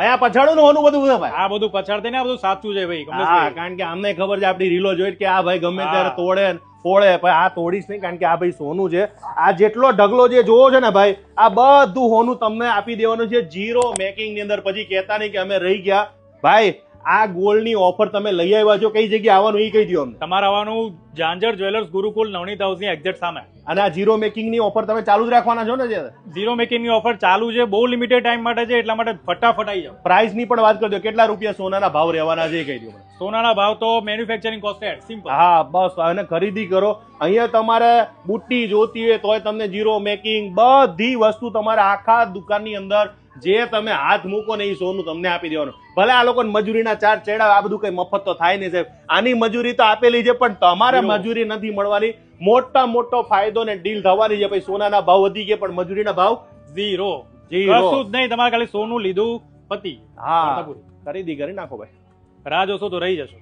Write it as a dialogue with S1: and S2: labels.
S1: અહીંયા પછાડું ને ઓનું બધું છે ભાઈ.
S2: આ બધું પછાડ થઈને આ બધું સાચું છે ભાઈ.
S1: હા,
S2: કમલેશભાઈ.
S1: કારણ કે અમને ખબર છે આપણી રીલો જોઈ કે આ ભાઈ ગમે ત્યારે
S2: હા.
S1: તોડે ને ફોડે, ભાઈ આ તોડીશ નહીં, કારણ કે આ ભાઈ સોનું છે. આ જેટલો ઢગલો જે જોવો છે ને ભાઈ, આ બધું સોનું તમને આપી દેવાનું છે ઝીરો મેકિંગ ની અંદર. પછી કહેતા નહીં કે અમે રહી ગયા. ભાઈ આ ગોલ્ડ ની ઓફર તમે લઈ આવ્યા છો, કઈ જગ્યાએ આવવાનું એ કહી દો અમને.
S2: તમારે આવવાનું ઝાંઝર જ્વેલર્સ ગુરુકુલ નવનીત હાઉસ ની એક્ઝેક્ટ સામે.
S1: અને આ ઝીરો મેકિંગ ની ઓફર તમે ચાલુ જ રાખવાના છો ને? જે
S2: ઝીરો મેકિંગ ની ઓફર ચાલુ છે, બહુ લિમિટેડ ટાઈમ માટે છે, એટલા માટે ફટાફટ આવી જાઓ.
S1: પ્રાઇસ ની પણ વાત કરી દો, કેટલા રૂપિયા સોનાના ભાવ રહેવાના છે એ કહી દો.
S2: સોનાના ભાવ તો મેન્યુફેક્ચરિંગ કોસ્ટ એટ સિમ્પલ.
S1: હા બસ, અને ખરીદી કરો. અહીંયા તમારે બુટ્ટી જોતી હોય તોય તમને ઝીરો મેકિંગ બધી વસ્તુ તમારે આખા દુકાનની અંદર જે તમે હાથ મૂકો ને એ સોનું તમને આપી દેવાનું. ભલે આ લોકો મજૂરીના ચાર્જ ચડાવે, આ બધું કઈ મફત તો થાય નહીં સાહેબ. આની મજૂરી તો આપેલી છે, પણ તમારે મજૂરી નથી મળવાની. મોટો ફાયદો ને ડીલ થવાની છે. ભાઈ સોનાના ભાવ વધી ગયા પણ મજૂરીના ભાવ
S2: ઝીરો.
S1: ઝીરો.
S2: કશું જ નહીં, તમારે ખાલી સોનું લીધું પતિ.
S1: હા, ખરીદી કરી નાખો ભાઈ.
S2: રાહ જોશો તો રહી જશો.